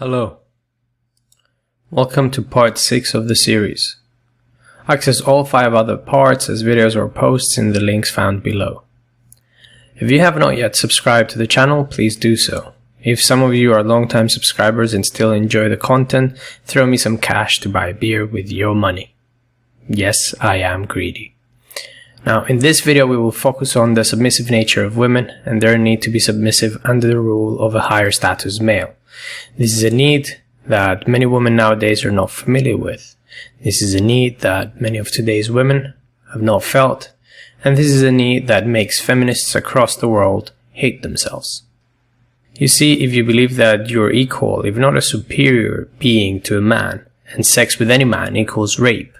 Hello. Welcome to part 6 of the series. Access all 5 other parts as videos or posts in the links found below. If you have not yet subscribed to the channel, please do so. If some of you are long-time subscribers and still enjoy the content, throw me some cash to buy a beer with your money. Yes, I am greedy. Now, in this video we will focus on the submissive nature of women and their need to be submissive under the rule of a higher status male. This is a need that many women nowadays are not familiar with. This is a need that many of today's women have not felt, and this is a need that makes feminists across the world hate themselves. You see, if you believe that you're equal, if not a superior being to a man, and sex with any man equals rape,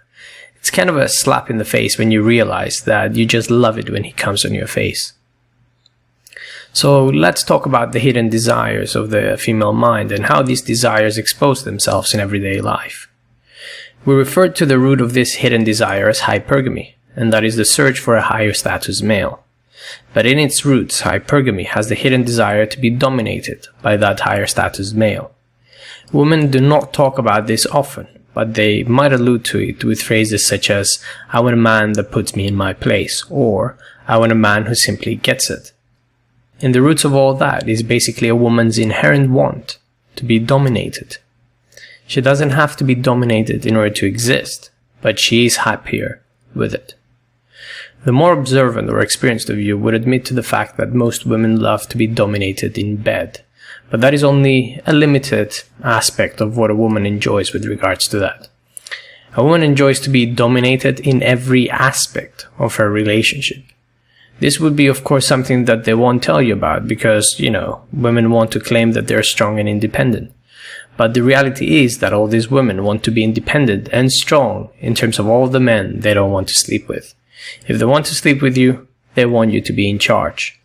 it's kind of a slap in the face when you realize that you just love it when he comes on your face. So let's talk about the hidden desires of the female mind and how these desires expose themselves in everyday life. We refer to the root of this hidden desire as hypergamy, and that is the search for a higher status male. But in its roots, hypergamy has the hidden desire to be dominated by that higher status male. Women do not talk about this often, but they might allude to it with phrases such as, "I want a man that puts me in my place," or "I want a man who simply gets it." In the roots of all that is basically a woman's inherent want to be dominated. She doesn't have to be dominated in order to exist, but she is happier with it. The more observant or experienced of you would admit to the fact that most women love to be dominated in bed, but that is only a limited aspect of what a woman enjoys with regards to that. A woman enjoys to be dominated in every aspect of her relationship. This would be, of course, something that they won't tell you about because, women want to claim that they're strong and independent. But the reality is that all these women want to be independent and strong in terms of all the men they don't want to sleep with. If they want to sleep with you, they want you to be in charge.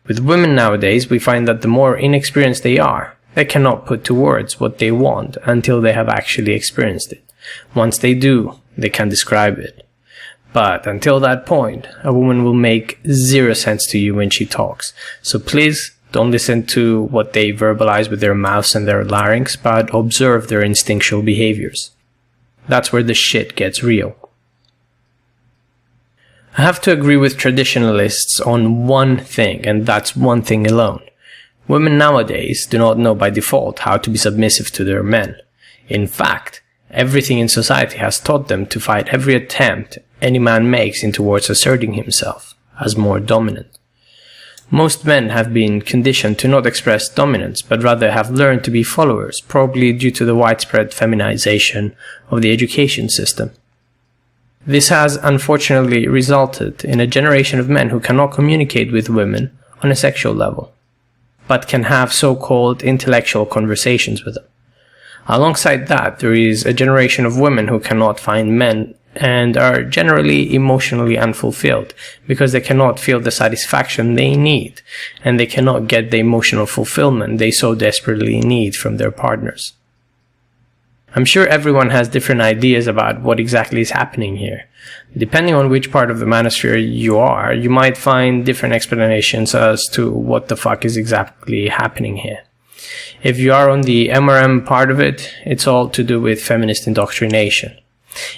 With women nowadays, we find that the more inexperienced they are, they cannot put to words what they want until they have actually experienced it. Once they do, they can describe it. But until that point, a woman will make zero sense to you when she talks. So please don't listen to what they verbalize with their mouths and their larynx, but observe their instinctual behaviors. That's where the shit gets real. I have to agree with traditionalists on one thing, and that's one thing alone. Women nowadays do not know by default how to be submissive to their men. In fact, everything in society has taught them to fight every attempt any man makes in towards asserting himself as more dominant. Most men have been conditioned to not express dominance, but rather have learned to be followers, probably due to the widespread feminization of the education system. This has unfortunately resulted in a generation of men who cannot communicate with women on a sexual level, but can have so-called intellectual conversations with them. Alongside that, there is a generation of women who cannot find men and are generally emotionally unfulfilled because they cannot feel the satisfaction they need and they cannot get the emotional fulfillment they so desperately need from their partners. I'm sure everyone has different ideas about what exactly is happening here. Depending on which part of the manosphere you are, you might find different explanations as to what the fuck is exactly happening here. If you are on the MRM part of it, it's all to do with feminist indoctrination.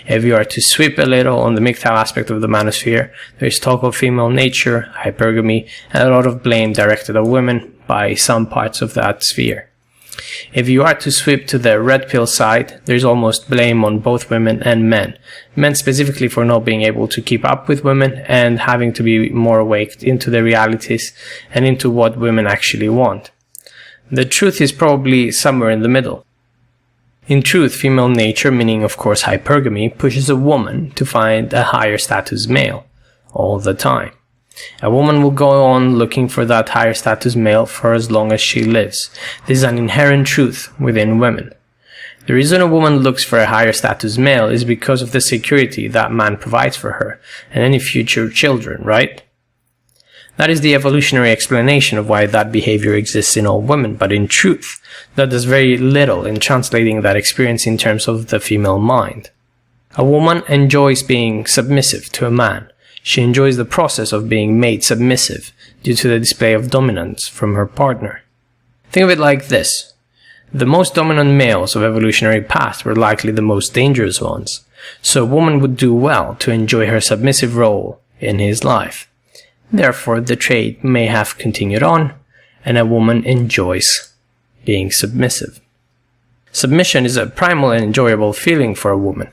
If you are to sweep a little on the MGTOW aspect of the manosphere, there is talk of female nature, hypergamy, and a lot of blame directed at women by some parts of that sphere. If you are to sweep to the red pill side, there is almost blame on both women and men. Men specifically for not being able to keep up with women and having to be more awake into the realities and into what women actually want. The truth is probably somewhere in the middle. In truth, female nature, meaning of course hypergamy, pushes a woman to find a higher status male all the time. A woman will go on looking for that higher status male for as long as she lives. This is an inherent truth within women. The reason a woman looks for a higher status male is because of the security that man provides for her and any future children, right? That is the evolutionary explanation of why that behavior exists in all women, but in truth, that does very little in translating that experience in terms of the female mind. A woman enjoys being submissive to a man. She enjoys the process of being made submissive due to the display of dominance from her partner. Think of it like this. The most dominant males of evolutionary past were likely the most dangerous ones, so a woman would do well to enjoy her submissive role in his life. Therefore, the trait may have continued on, and a woman enjoys being submissive. Submission is a primal and enjoyable feeling for a woman.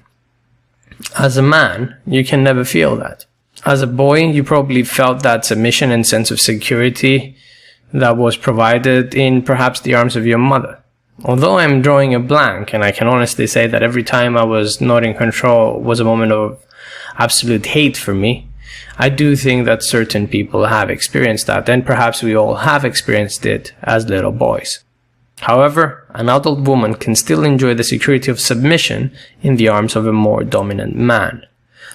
As a man, you can never feel that. As a boy, you probably felt that submission and sense of security that was provided in perhaps the arms of your mother. Although I'm drawing a blank, and I can honestly say that every time I was not in control was a moment of absolute hate for me, I do think that certain people have experienced that, and perhaps we all have experienced it as little boys. However, an adult woman can still enjoy the security of submission in the arms of a more dominant man.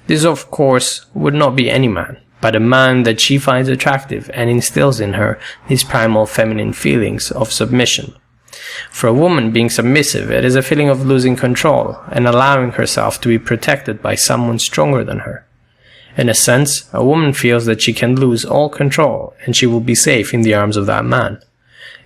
This, of course, would not be any man, but a man that she finds attractive and instills in her these primal feminine feelings of submission. For a woman, being submissive, it is a feeling of losing control and allowing herself to be protected by someone stronger than her. In a sense, a woman feels that she can lose all control and she will be safe in the arms of that man.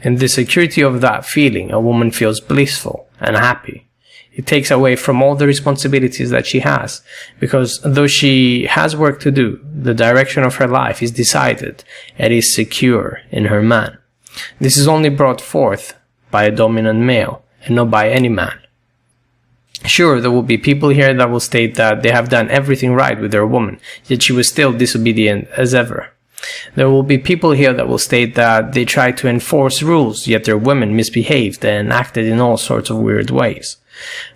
In the security of that feeling, a woman feels blissful and happy. It takes away from all the responsibilities that she has, because though she has work to do, the direction of her life is decided and is secure in her man. This is only brought forth by a dominant male and not by any man. Sure, there will be people here that will state that they have done everything right with their woman, yet she was still disobedient as ever. There will be people here that will state that they tried to enforce rules, yet their women misbehaved and acted in all sorts of weird ways.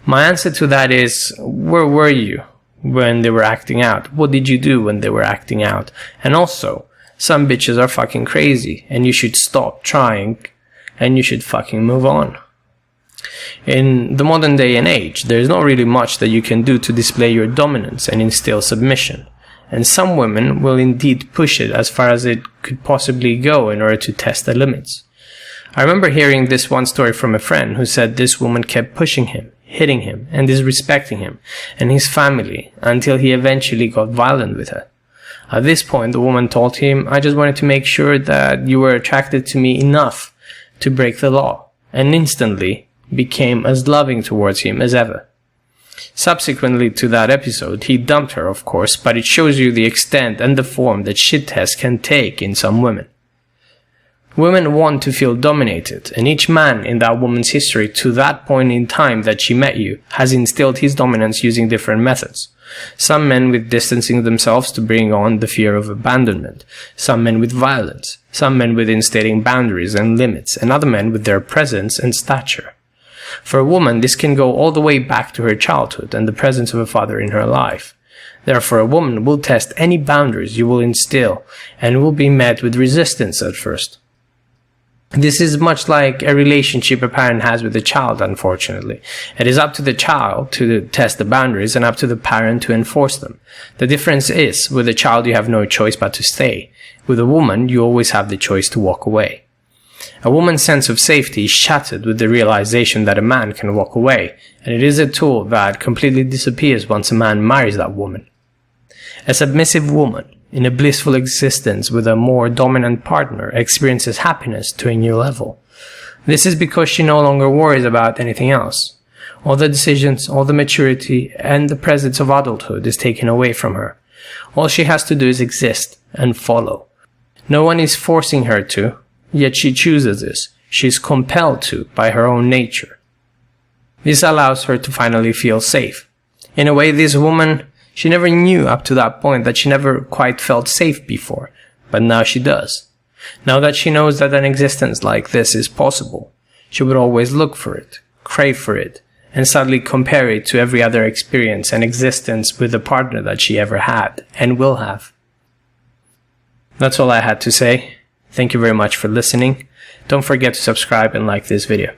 My answer to that is, where were you when they were acting out? What did you do when they were acting out? And also, some bitches are fucking crazy, and you should stop trying, and you should fucking move on. In the modern day and age, there is not really much that you can do to display your dominance and instill submission. And some women will indeed push it as far as it could possibly go in order to test the limits. I remember hearing this one story from a friend who said this woman kept pushing him, hitting him, and disrespecting him and his family until he eventually got violent with her. At this point, the woman told him, "I just wanted to make sure that you were attracted to me enough to break the law," and instantly became as loving towards him as ever. Subsequently to that episode, he dumped her, of course, but it shows you the extent and the form that shit tests can take in some women. Women want to feel dominated, and each man in that woman's history to that point in time that she met you has instilled his dominance using different methods. Some men with distancing themselves to bring on the fear of abandonment, some men with violence, some men with instilling boundaries and limits, and other men with their presence and stature. For a woman, this can go all the way back to her childhood and the presence of a father in her life. Therefore, a woman will test any boundaries you will instill and will be met with resistance at first. This is much like a relationship a parent has with a child, unfortunately. It is up to the child to test the boundaries and up to the parent to enforce them. The difference is, with a child you have no choice but to stay. With a woman, you always have the choice to walk away. A woman's sense of safety is shattered with the realization that a man can walk away, and it is a tool that completely disappears once a man marries that woman. A submissive woman, in a blissful existence with a more dominant partner, experiences happiness to a new level. This is because she no longer worries about anything else. All the decisions, all the maturity, and the presence of adulthood is taken away from her. All she has to do is exist and follow. No one is forcing her to, yet she chooses this. She is compelled to by her own nature. This allows her to finally feel safe. In a way, this woman, she never knew up to that point that she never quite felt safe before, but now she does. Now that she knows that an existence like this is possible, she would always look for it, crave for it, and sadly compare it to every other experience and existence with the partner that she ever had and will have. That's all I had to say. Thank you very much for listening. Don't forget to subscribe and like this video.